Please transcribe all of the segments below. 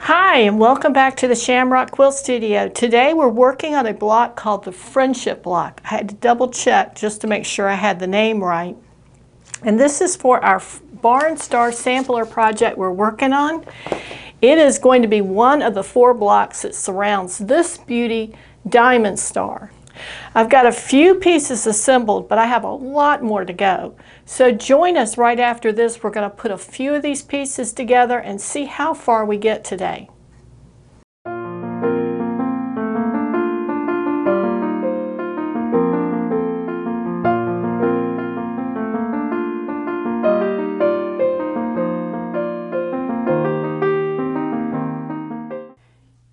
Hi, and welcome back to the Shamrock Quilt Studio. Today we're working on a block called the Friendship Block. I had to double check just to make sure I had the name right. And this is for our Barnstar Sampler project we're working on. It is going to be one of the 4 blocks that surrounds this beauty diamond star. I've got a few pieces assembled, but I have a lot more to go. So join us right after this. We're going to put a few of these pieces together and see how far we get today.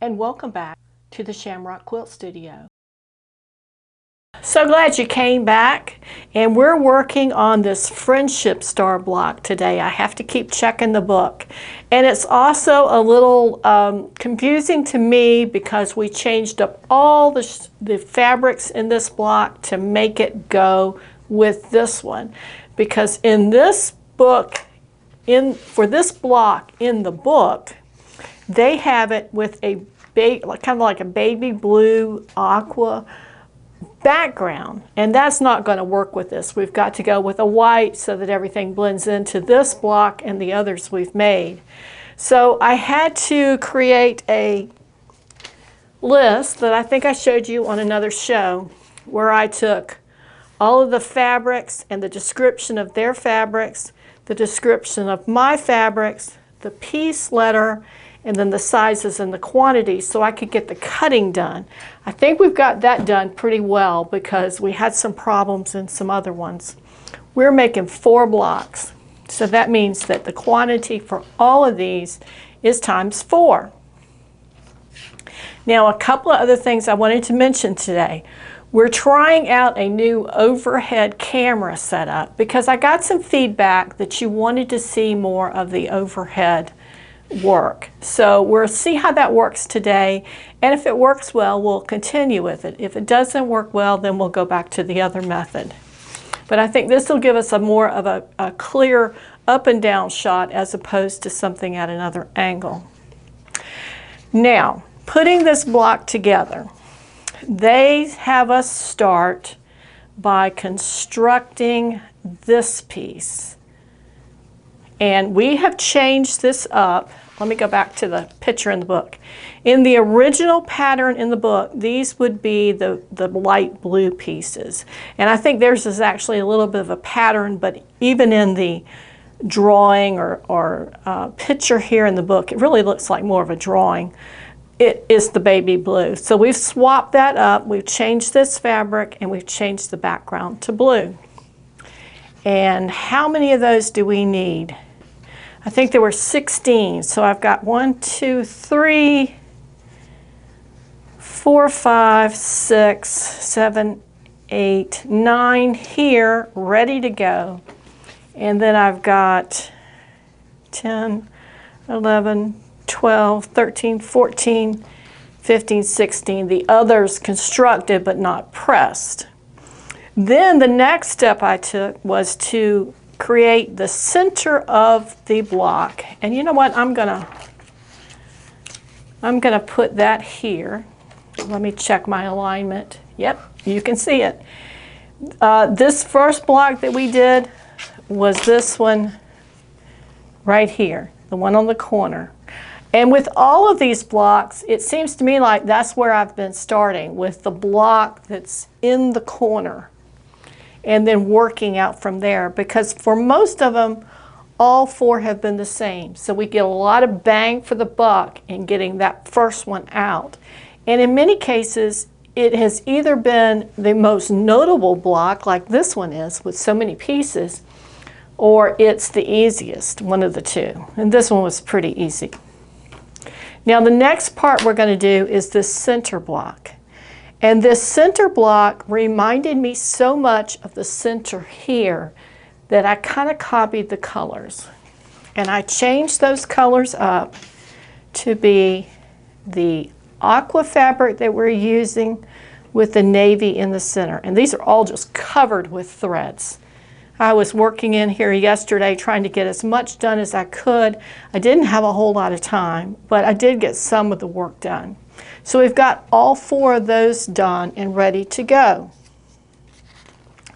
And welcome back to the Shamrock Quilt Studio. So glad you came back, and we're working on this Friendship Star block today. I have to keep checking the book, and it's also a little confusing to me because we changed up all the fabrics in this block to make it go with this one, because in this book, for this block in the book, they have it with a kind of like a baby blue aqua background, and that's not going to work with this. We've got to go with a white so that everything blends into this block and the others we've made. So I had to create a list that I think I showed you on another show, where I took all of the fabrics and the description of their fabrics, the description of my fabrics, the piece letter, and then the sizes and the quantities so I could get the cutting done. I think we've got that done pretty well because we had some problems in some other ones. We're making 4 blocks, so that means that the quantity for all of these is times 4. Now, a couple of other things I wanted to mention today. We're trying out a new overhead camera setup because I got some feedback that you wanted to see more of the overhead work. So we'll see how that works today, and if it works well, we'll continue with it. If it doesn't work well, then we'll go back to the other method. But I think this will give us more of a clear up and down shot as opposed to something at another angle. Now, putting this block together, they have us start by constructing this piece. And we have changed this up. Let me go back to the picture in the book. In the original pattern in the book, these would be the light blue pieces. And I think theirs is actually a little bit of a pattern, but even in the drawing or picture here in the book, it really looks like more of a drawing. It is the baby blue. So we've swapped that up. We've changed this fabric, and we've changed the background to blue. And how many of those do we need? I think there were 16. So I've got 1, 2, 3, 4, 5, 6, 7, 8, 9 here ready to go. And then I've got 10, 11, 12, 13, 14, 15, 16. The others constructed but not pressed. Then the next step I took was to create the center of the block. And you know what? I'm gonna put that here. Let me check my alignment. Yep, you can see it. This first block that we did was this one right here, the one on the corner. And with all of these blocks, it seems to me like that's where I've been starting, with the block that's in the corner, and then working out from there, because for most of them, all 4 have been the same. So we get a lot of bang for the buck in getting that first one out. And in many cases, it has either been the most notable block, like this one is, with so many pieces, or it's the easiest, one of the two. And this one was pretty easy. Now the next part we're going to do is this center block. And this center block reminded me so much of the center here that I kind of copied the colors. And I changed those colors up to be the aqua fabric that we're using with the navy in the center. And these are all just covered with threads. I was working in here yesterday trying to get as much done as I could. I didn't have a whole lot of time, but I did get some of the work done. So we've got all 4 of those done and ready to go.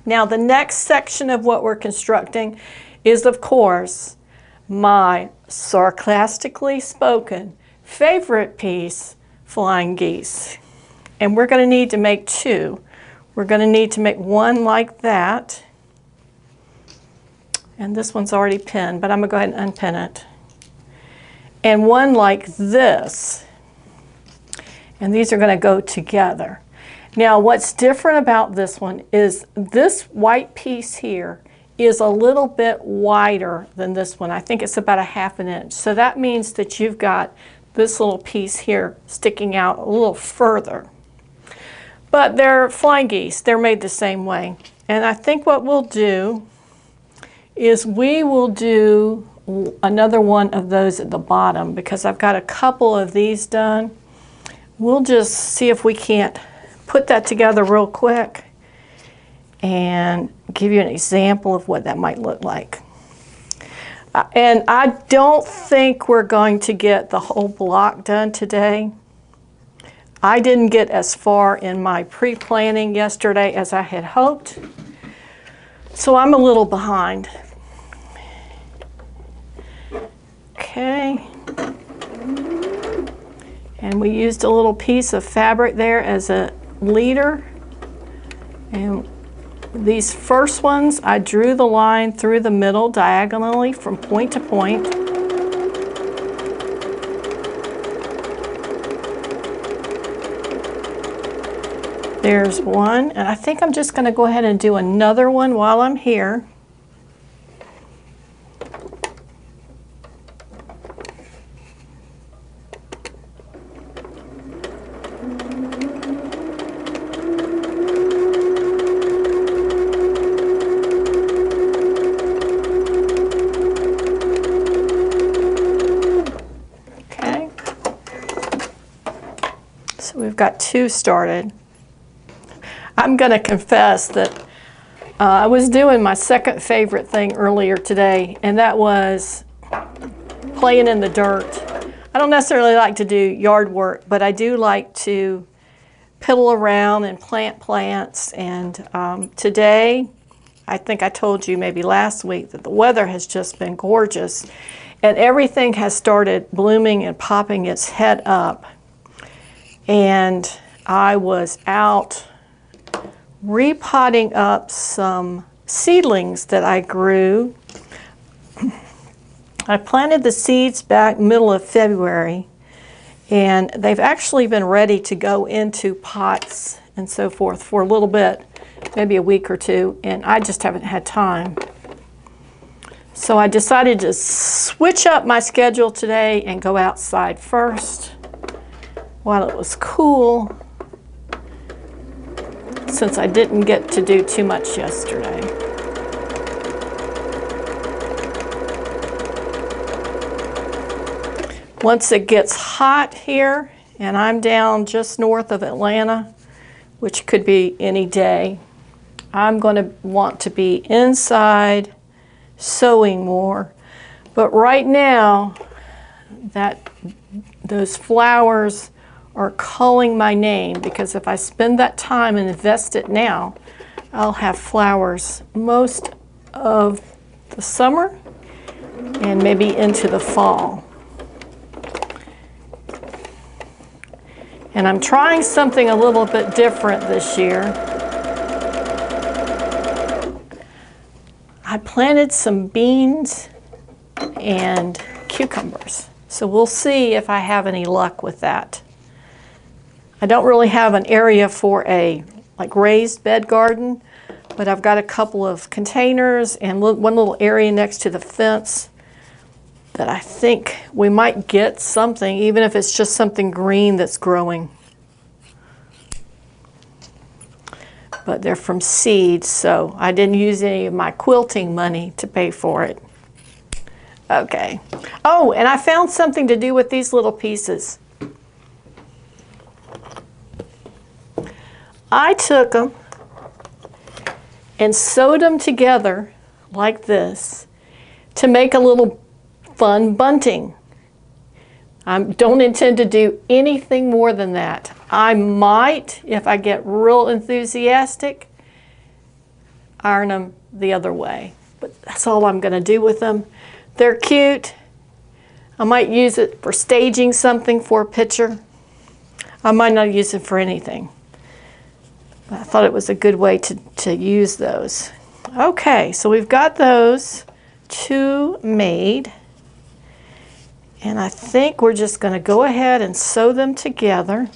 Now the next section of what we're constructing is, of course, my sarcastically spoken favorite piece, flying geese. And we're going to need to make 2. We're going to need to make one like that. And this one's already pinned, but I'm going to go ahead and unpin it. And one like this. And these are going to go together. Now what's different about this one is this white piece here is a little bit wider than this one. I think it's about 1/2 inch. So that means that you've got this little piece here sticking out a little further. But they're flying geese. They're made the same way. And I think what we'll do is we will do another one of those at the bottom because I've got a couple of these done. We'll just see if we can't put that together real quick and give you an example of what that might look like. And I don't think we're going to get the whole block done today. I didn't get as far in my pre-planning yesterday as I had hoped, so I'm a little behind. Okay. And we used a little piece of fabric there as a leader. And these first ones, I drew the line through the middle diagonally from point to point. There's one, and I think I'm just going to go ahead and do another one while I'm here. We've got 2 started. I'm going to confess that I was doing my second favorite thing earlier today, and that was playing in the dirt. I don't necessarily like to do yard work, but I do like to piddle around and plant plants. And today, I think I told you maybe last week that the weather has just been gorgeous, and everything has started blooming and popping its head up. And I was out repotting up some seedlings that I grew. I planted the seeds back middle of February, and they've actually been ready to go into pots and so forth for a little bit, maybe a week or 2, and I just haven't had time. So I decided to switch up my schedule today and go outside first while it was cool, since I didn't get to do too much yesterday. Once it gets hot here, and I'm down just north of Atlanta, which could be any day, I'm going to want to be inside sewing more. But right now, those flowers are calling my name, because if I spend that time and invest it now, I'll have flowers most of the summer and maybe into the fall. And I'm trying something a little bit different this year. I planted some beans and cucumbers, so we'll see if I have any luck with that. I don't really have an area for a raised bed garden, but I've got a couple of containers and one little area next to the fence that I think we might get something, even if it's just something green that's growing. But they're from seeds, so I didn't use any of my quilting money to pay for it. Okay. Oh, and I found something to do with these little pieces. I took them and sewed them together like this to make a little fun bunting. I don't intend to do anything more than that. I might, if I get real enthusiastic, iron them the other way. But that's all I'm going to do with them. They're cute. I might use it for staging something for a picture. I might not use it for anything. But I thought it was a good way to use those. Okay, so we've got those two made. And I think we're just going to go ahead and sew them together.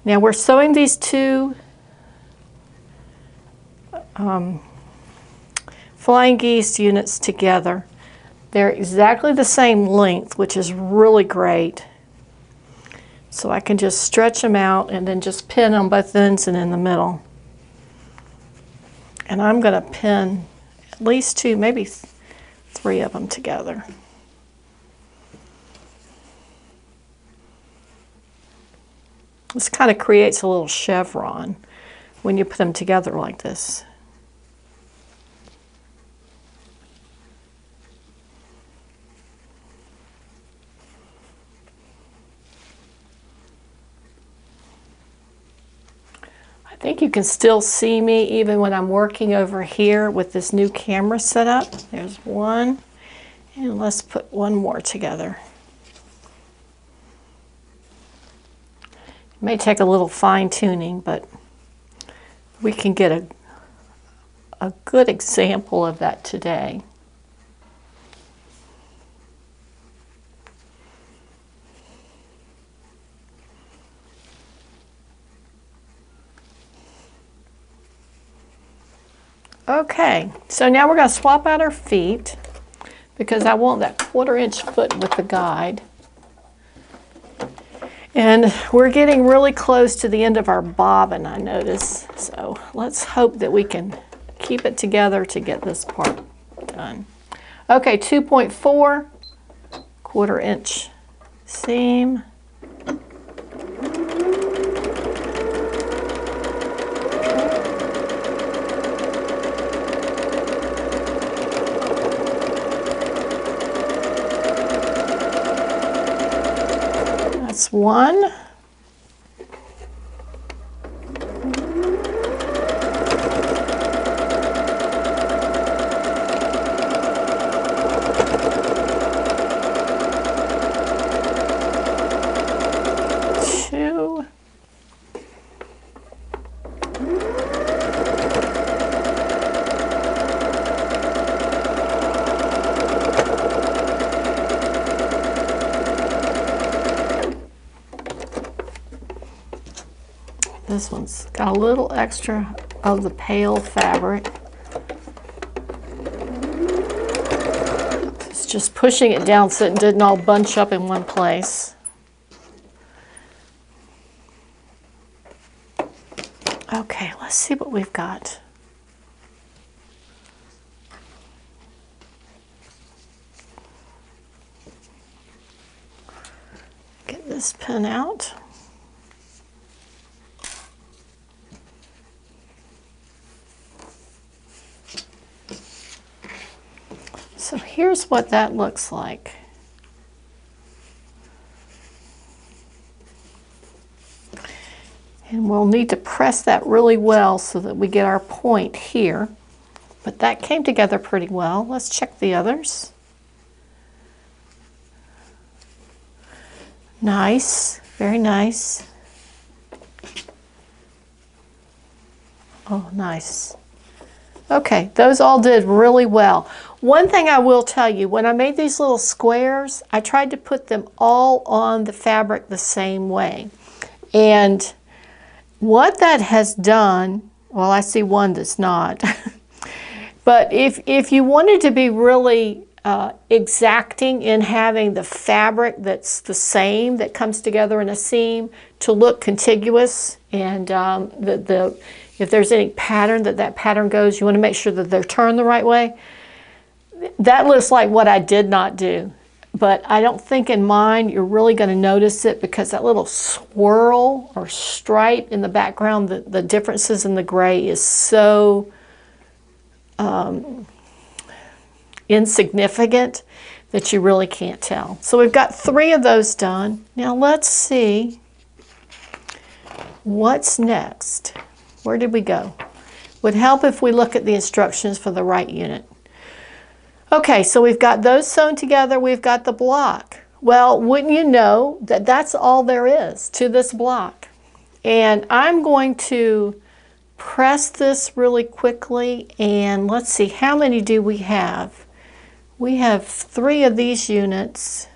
Now we're sewing these two Flying Geese units together. They're exactly the same length, which is really great. So I can just stretch them out and then just pin on both ends and in the middle. And I'm going to pin at least two, maybe three of them together. This kind of creates a little chevron when you put them together like this. I think you can still see me even when I'm working over here with this new camera set up. There's one, and let's put one more together. It may take a little fine tuning, but we can get a good example of that today. Okay, so now we're going to swap out our feet because I want that 1/4-inch foot with the guide. And we're getting really close to the end of our bobbin, I notice. So let's hope that we can keep it together to get this part done. Okay, 2.4, 1/4-inch seam. That's one. Two. This one's got a little extra of the pale fabric. It's just pushing it down so it didn't all bunch up in one place. Okay, let's see what we've got. Get this pin out. So here's what that looks like. And we'll need to press that really well so that we get our point here. But that came together pretty well. Let's check the others. Nice, very nice. Oh, nice. Okay, those all did really well. One thing I will tell you, when I made these little squares, I tried to put them all on the fabric the same way. And what that has done, well, I see one that's not. But if you wanted to be really exacting in having the fabric that's the same, that comes together in a seam, to look contiguous, and if there's any pattern that pattern goes, you want to make sure that they're turned the right way. That looks like what I did not do. But I don't think in mine you're really going to notice it because that little swirl or stripe in the background, the differences in the gray is so insignificant that you really can't tell. So we've got 3 of those done. Now let's see what's next. Where did we go? Would help if we look at the instructions for the right unit. Okay, so we've got those sewn together. We've got the block. Well, wouldn't you know that that's all there is to this block? And I'm going to press this really quickly, and let's see, how many do we have? We have 3 of these units.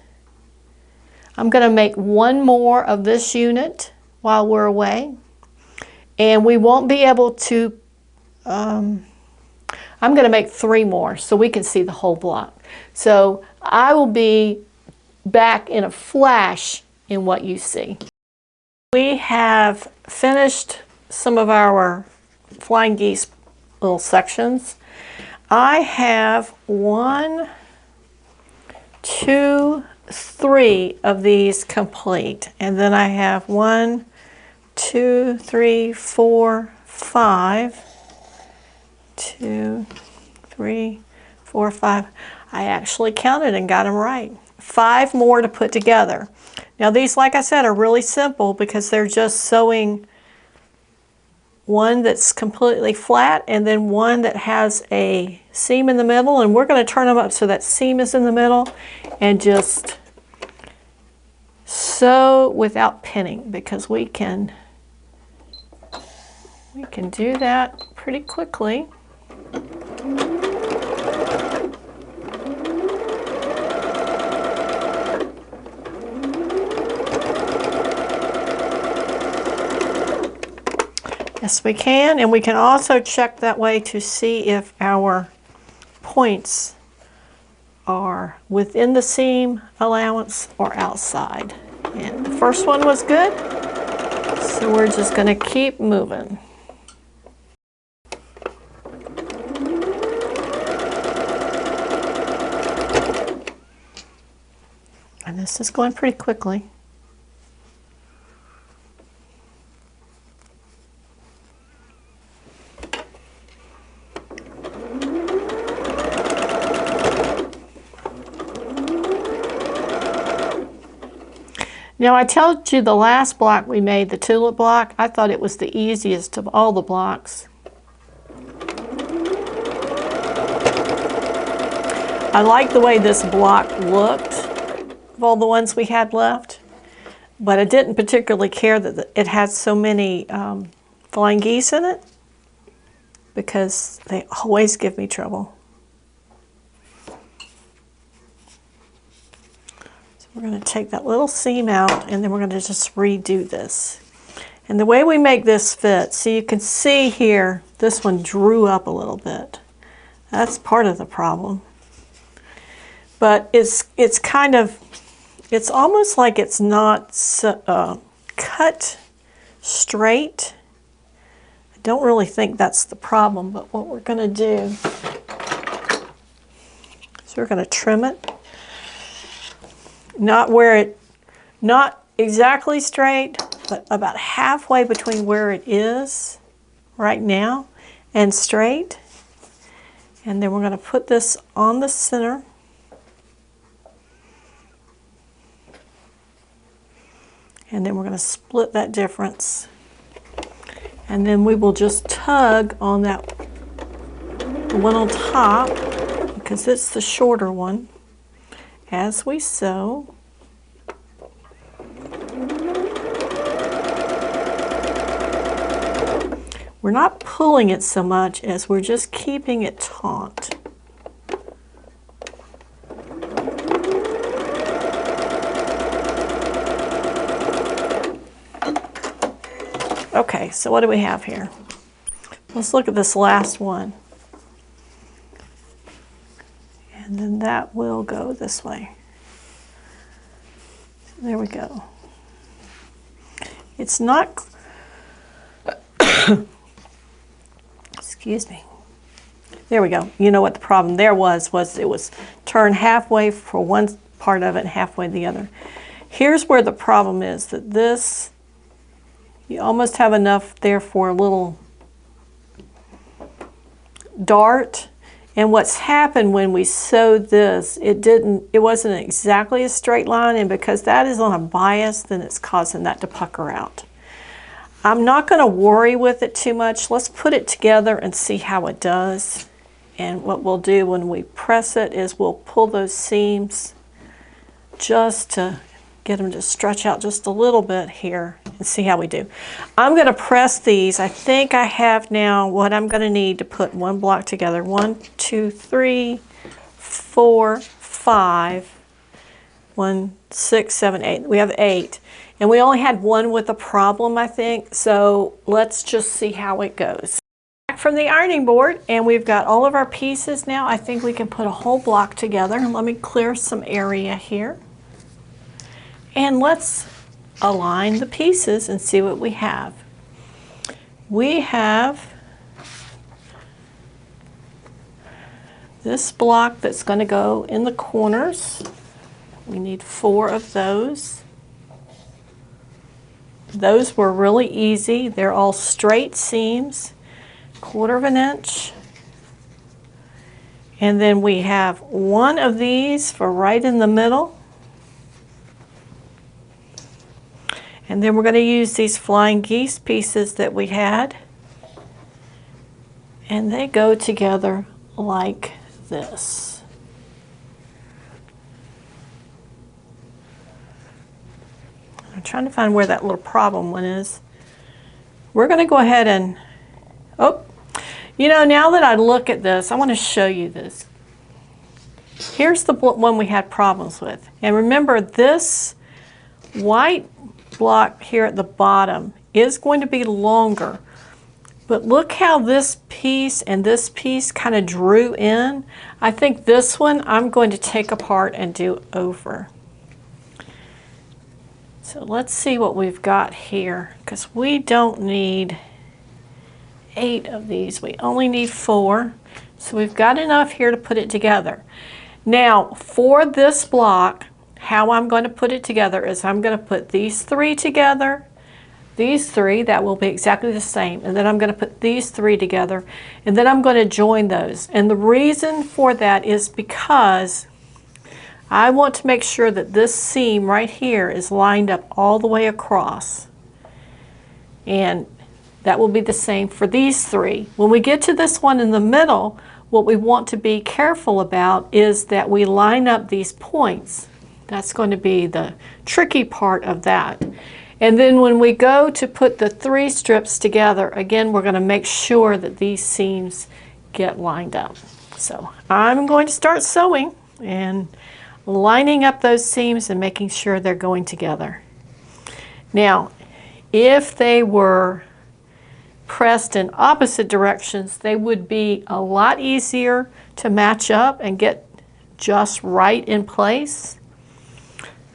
I'm going to make 1 more of this unit while we're away, and we won't be able to, I'm going to make 3 more so we can see the whole block. So I will be back in a flash in what you see. We have finished some of our flying geese little sections. I have 1, 2, 3 of these complete, and then I have 1, 2, 3, 4, 5. 2, 3, 4, 5. I actually counted and got them right. 5 more to put together. Now these, like I said, are really simple because they're just sewing one that's completely flat and then one that has a seam in the middle, and we're going to turn them up so that seam is in the middle and just sew without pinning, because we can do that pretty quickly. Yes, we can, and we can also check that way to see if our points are within the seam allowance or outside. And the first one was good, so we're just going to keep moving. And this is going pretty quickly. Now I told you the last block we made, the tulip block, I thought it was the easiest of all the blocks. I like the way this block looked of all the ones we had left, but I didn't particularly care that it had so many flying geese in it, because they always give me trouble. We're going to take that little seam out, and then we're going to just redo this. And the way we make this fit, so you can see here, this one drew up a little bit. That's part of the problem. But it's kind of, it's almost like it's not cut straight. I don't really think that's the problem, but what we're going to do is we're going to trim it. Not exactly straight, but about halfway between where it is right now and straight. And then we're going to put this on the center. And then we're going to split that difference. And then we will just tug on that one on top, because it's the shorter one, as we sew. We're not pulling it so much as we're just keeping it taut. Okay, so what do we have here? Let's look at this last one. And then that will go this way. So there we go. It's not, excuse me. There we go. You know what the problem there was it was turned halfway for one part of it and halfway the other. Here's where the problem is, that this, you almost have enough there for a little dart, And what's happened when we sewed this, it wasn't exactly a straight line, and because that is on a bias, then it's causing that to pucker out. I'm not going to worry with it too much. Let's put it together and see how it does. And what we'll do when we press it is we'll pull those seams just to get them to stretch out just a little bit here and see how we do. I'm going to press these. I think I have now what I'm going to need to put one block together. 1, 2, 3, 4, 5, 1, 6, 7, 8. We have 8. And we only had one with a problem, I think. So let's just see how it goes. Back from the ironing board, and we've got all of our pieces now. I think we can put a whole block together. Let me clear some area here. And let's align the pieces and see what we have. We have this block that's going to go in the corners. We need 4 of those. Those were really easy. They're all straight seams, 1/4 inch. And then we have 1 of these for right in the middle. And then we're going to use these flying geese pieces that we had. And they go together like this. I'm trying to find where that little problem one is. We're going to go ahead and, oh, you know, now that I look at this, I want to show you this. Here's the one we had problems with. And remember, this white block here at the bottom is going to be longer, but look how this piece and this piece kind of drew in. I think this one I'm going to take apart and do over. So let's see what we've got here, because we don't need 8 of these, we only need 4. So we've got enough here to put it together. Now for this block, how I'm going to put it together is I'm going to put these 3 together, these 3, that will be exactly the same, and then I'm going to put these 3 together, and then I'm going to join those. And the reason for that is because I want to make sure that this seam right here is lined up all the way across. And that will be the same for these 3. When we get to this one in the middle, what we want to be careful about is that we line up these points. That's going to be the tricky part of that. And then when we go to put the 3 strips together, again, we're going to make sure that these seams get lined up. So I'm going to start sewing and lining up those seams and making sure they're going together. Now, if they were pressed in opposite directions, they would be a lot easier to match up and get just right in place.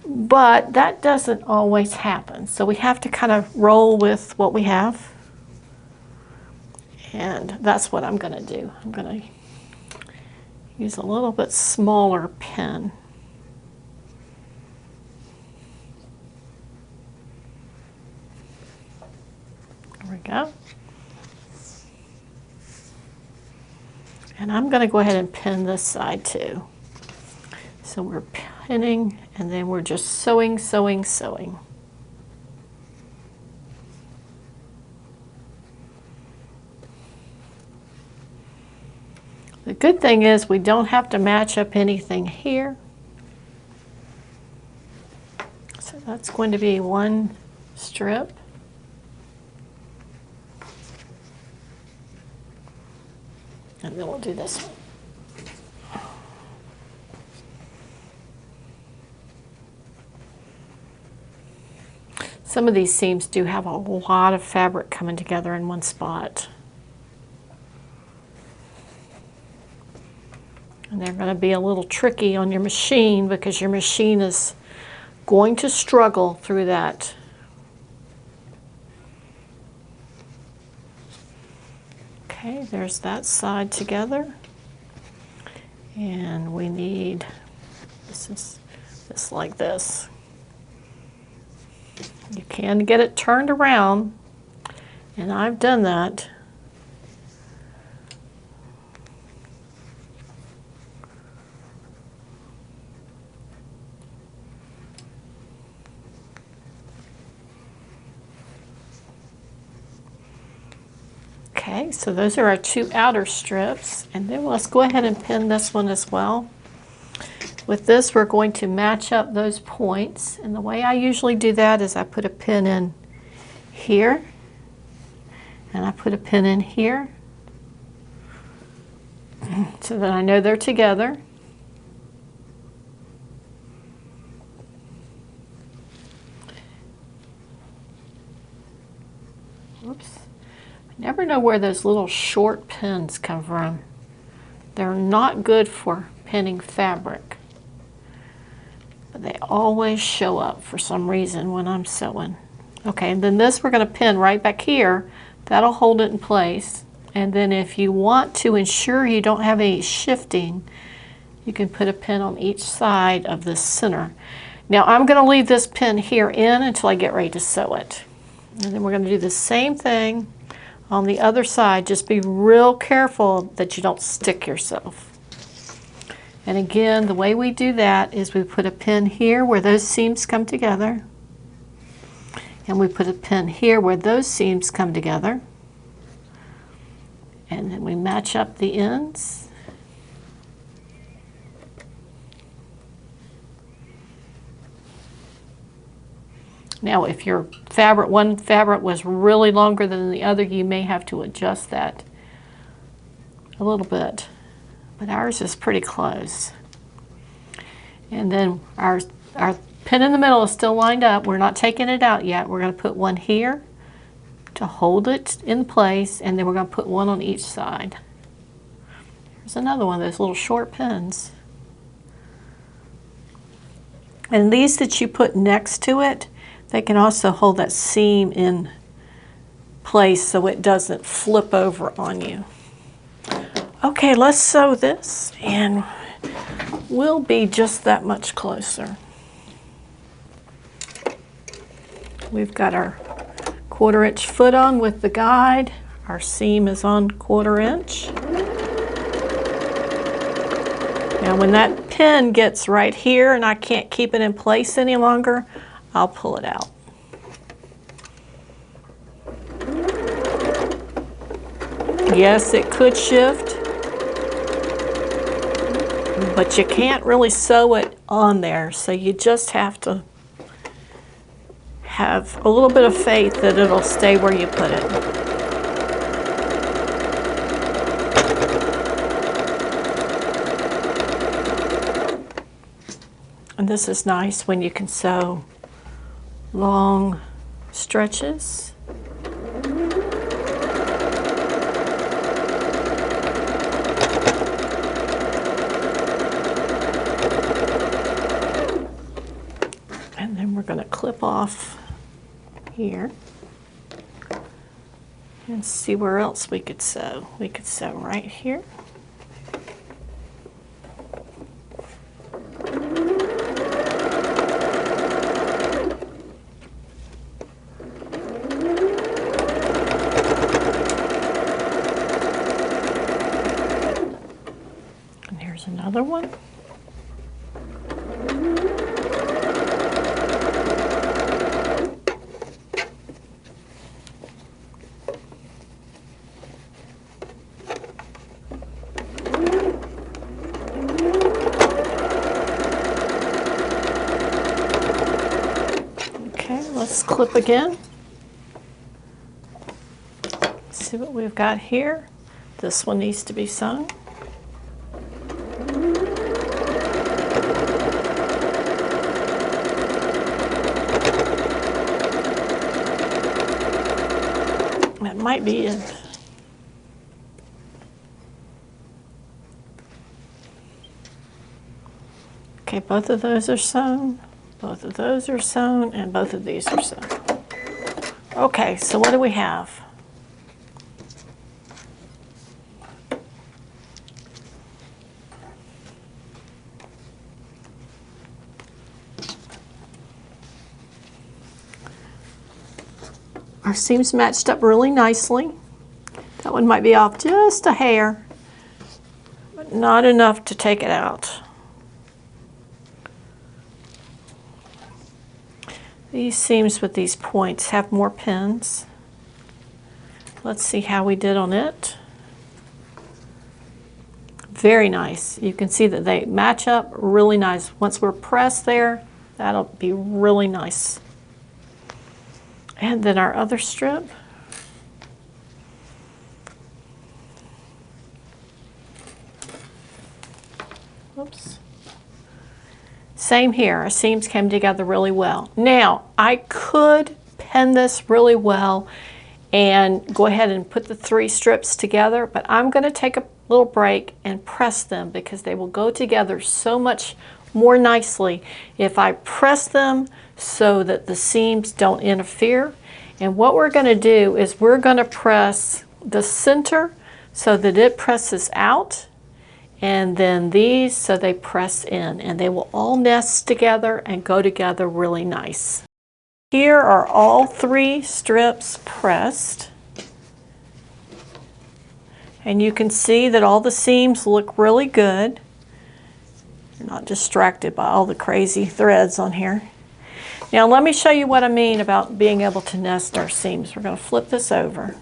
But that doesn't always happen. So we have to kind of roll with what we have. And that's what I'm going to do. I'm going to use a little bit smaller pen. There we go. And I'm going to go ahead and pin this side too. So we're pinning, and then we're just sewing, sewing, sewing. The good thing is we don't have to match up anything here. So that's going to be 1 strip. And then we'll do this one. Some of these seams do have a lot of fabric coming together in one spot. And they're going to be a little tricky on your machine because your machine is going to struggle through that. Okay, there's that side together. And we need, this is just like this. You can get it turned around, and I've done that. Okay, so those are our 2 outer strips, and then let's go ahead and pin this one as well. With this, we're going to match up those points, and the way I usually do that is I put a pin in here, and I put a pin in here, so that I know they're together. Oops. I never know where those little short pins come from. They're not good for pinning fabric, but they always show up for some reason when I'm sewing. Okay, and then this we're going to pin right back here. That'll hold it in place. And then if you want to ensure you don't have any shifting, you can put a pin on each side of the center. Now I'm going to leave this pin here in until I get ready to sew it. And then we're going to do the same thing on the other side. Just be real careful that you don't stick yourself. And again, the way we do that is we put a pin here where those seams come together. And we put a pin here where those seams come together. And then we match up the ends. Now, if your fabric, one fabric was really longer than the other, you may have to adjust that a little bit. But ours is pretty close. And then our pin in the middle is still lined up. We're not taking it out yet. We're going to put one here to hold it in place, and then we're going to put one on each side. Here's another one of those little short pins. And these that you put next to it, they can also hold that seam in place so it doesn't flip over on you. Okay, let's sew this, and we'll be just that much closer. We've got our 1/4 inch foot on with the guide. Our seam is on 1/4 inch. Now when that pin gets right here and I can't keep it in place any longer, I'll pull it out. Yes, it could shift, but you can't really sew it on there, so you just have to have a little bit of faith that it'll stay where you put it. And this is nice when you can sew long stretches. And then we're going to clip off here and see where else we could sew. We could sew right here. And here's another one. Let's clip again. See what we've got here. This one needs to be sewn. That might be it. Okay, both of those are sewn. Both of those are sewn, and both of these are sewn. Okay, so what do we have? Our seams matched up really nicely. That one might be off just a hair, but not enough to take it out. These seams with these points have more pins. let's see how we did on it. Very nice. You can see that they match up really nice. Once we're pressed there, that'll be really nice. And then our other strip. Oops. Same here, our seams came together really well. Now, I could pin this really well and go ahead and put the 3 strips together, but I'm going to take a little break and press them because they will go together so much more nicely if I press them so that the seams don't interfere. And what we're going to do is we're going to press the center so that it presses out, and then these so they press in, and they will all nest together and go together really nice. Here are all 3 strips pressed. And you can see that all the seams look really good. You're not distracted by all the crazy threads on here. Now let me show you what I mean about being able to nest our seams. We're going to flip this over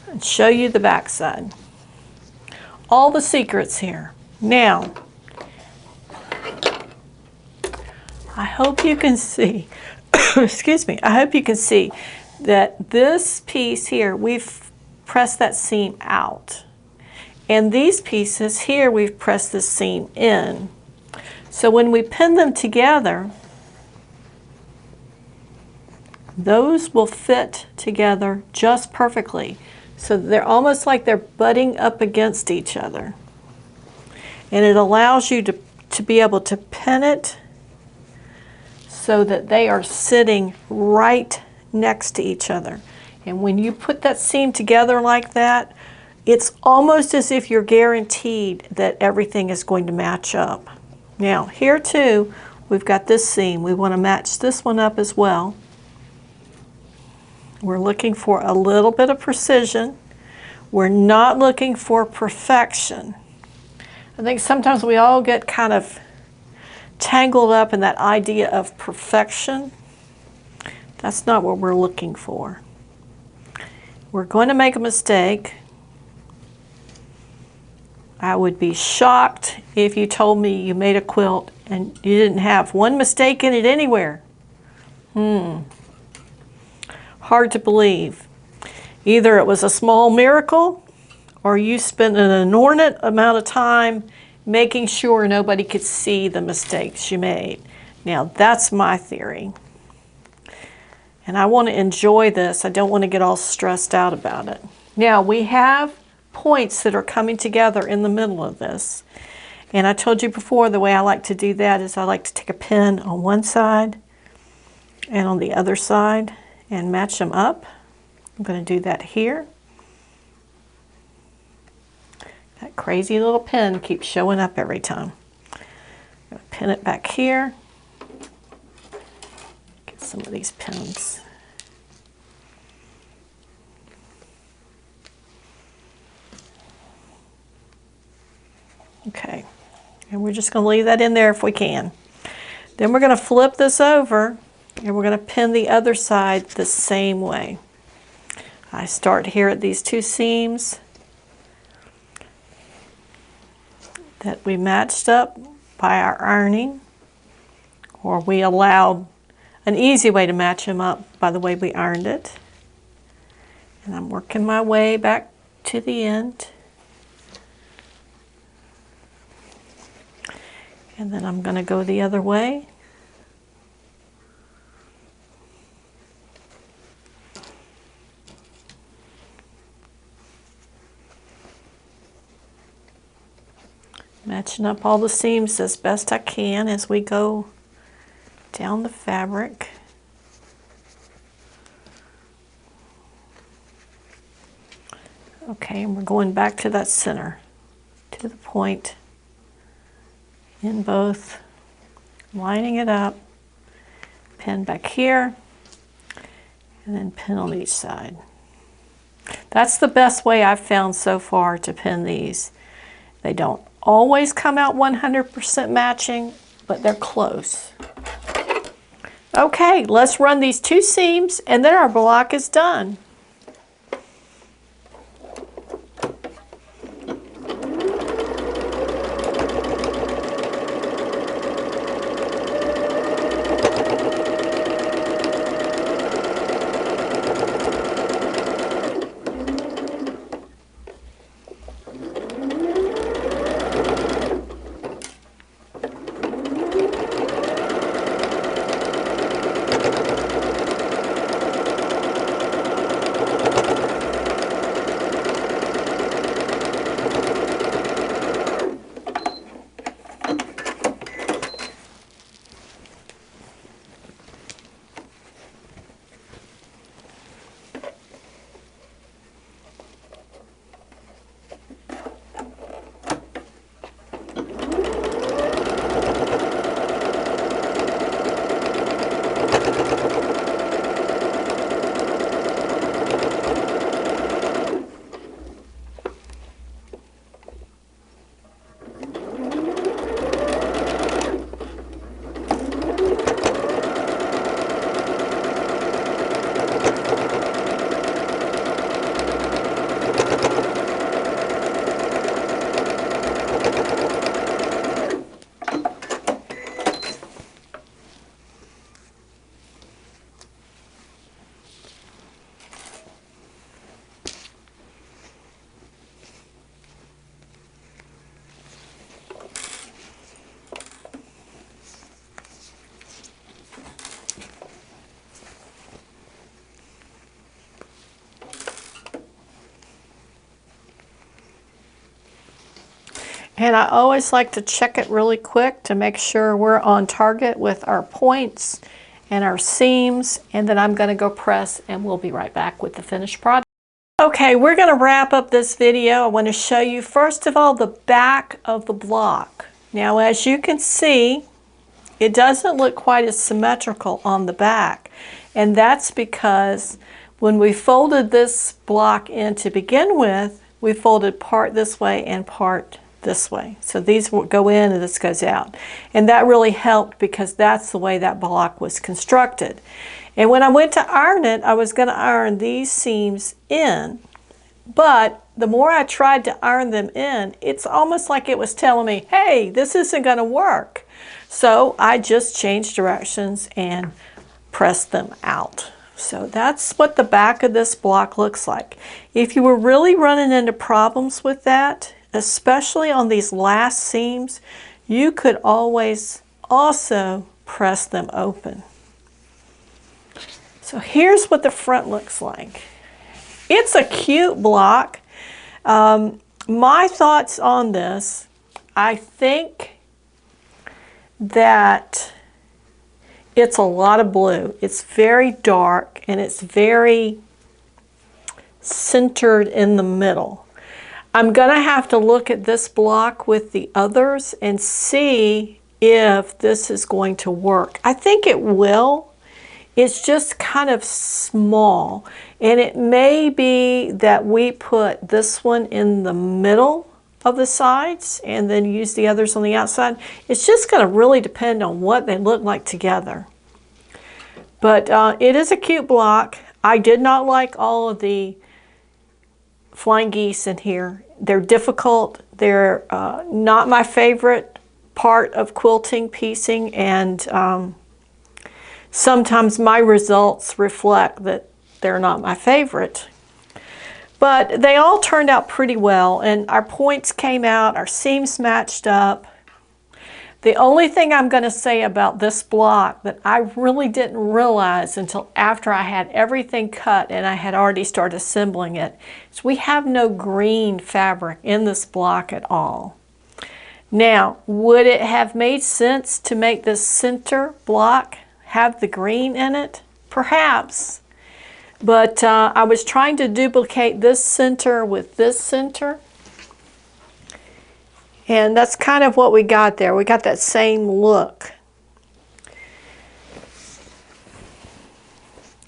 and show you the back side. All the secrets here. Now, I hope you can see, excuse me, I hope you can see that this piece here, we've pressed that seam out. And these pieces here, we've pressed this seam in. So when we pin them together, those will fit together just perfectly. So they're almost like they're butting up against each other. And it allows you to be able to pin it so that they are sitting right next to each other. And when you put that seam together like that, it's almost as if you're guaranteed that everything is going to match up. Now here too, we've got this seam. We want to match this one up as well. We're looking for a little bit of precision. We're not looking for perfection. I think sometimes we all get kind of tangled up in that idea of perfection. That's not what we're looking for. We're going to make a mistake. I would be shocked if you told me you made a quilt and you didn't have one mistake in it anywhere. Hard to believe. Either it was a small miracle or you spent an inordinate amount of time making sure nobody could see the mistakes you made. Now that's my theory. And I want to enjoy this. I don't want to get all stressed out about it. Now we have points that are coming together in the middle of this. And I told you before, the way I like to do that is I like to take a pin on one side and on the other side and match them up. I'm going to do that here. That crazy little pin keeps showing up every time. I'm going to pin it back here. Get some of these pins. Okay, and we're just going to leave that in there if we can. Then we're going to flip this over and we're going to pin the other side the same way. I start here at these 2 seams that we matched up by our ironing, or we allowed an easy way to match them up by the way we ironed it. And I'm working my way back to the end. And then I'm going to go the other way. Matching up all the seams as best I can as we go down the fabric. Okay, and we're going back to that center, to the point in both, lining it up, pin back here, and then pin on each side. That's the best way I've found so far to pin these. They don't always come out 100% matching, but they're close. Okay, let's run these 2 seams and then our block is done. And I always like to check it really quick to make sure we're on target with our points and our seams, and then I'm going to go press and we'll be right back with the finished product. Okay, we're going to wrap up this video. I want to show you first of all the back of the block. Now as you can see, it doesn't look quite as symmetrical on the back, and that's because when we folded this block in to begin with, we folded part this way and part this way. So these will go in and this goes out. And that really helped because that's the way that block was constructed. And when I went to iron it, I was going to iron these seams in. But the more I tried to iron them in, it's almost like it was telling me, hey, this isn't going to work. So I just changed directions and pressed them out. So that's what the back of this block looks like. If you were really running into problems with that, especially on these last seams, you could always also press them open. So here's what the front looks like. It's a cute block. My thoughts on this, I think that it's a lot of blue. It's very dark and it's very centered in the middle. I'm going to have to look at this block with the others and see if this is going to work. I think it will. It's just kind of small, and it may be that we put this one in the middle of the sides and then use the others on the outside. It's just going to really depend on what they look like together. But it is a cute block. I did not like all of the flying geese in here. They're difficult. They're not my favorite part of quilting, piecing, and sometimes my results reflect that they're not my favorite. But they all turned out pretty well, and our points came out, our seams matched up. The only thing I'm going to say about this block that I really didn't realize until after I had everything cut and I had already started assembling it is we have no green fabric in this block at all. Now, would it have made sense to make this center block have the green in it? Perhaps. But I was trying to duplicate this center with this center. And that's kind of what we got there. We got that same look.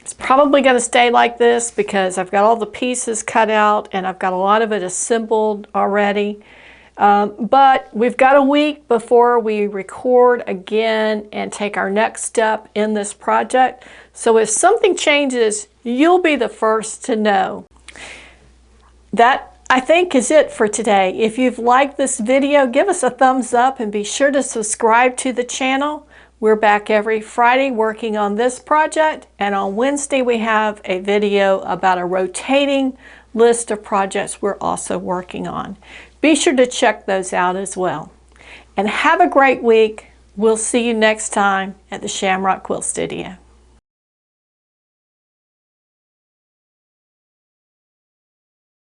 It's probably going to stay like this because I've got all the pieces cut out and I've got a lot of it assembled already. But we've got a week before we record again and take our next step in this project. So if something changes, you'll be the first to know. That, I think, is it for today. If you've liked this video, give us a thumbs up and be sure to subscribe to the channel. We're back every Friday working on this project, and on Wednesday we have a video about a rotating list of projects we're also working on. Be sure to check those out as well. And have a great week. We'll see you next time at the Shamrock Quilt Studio.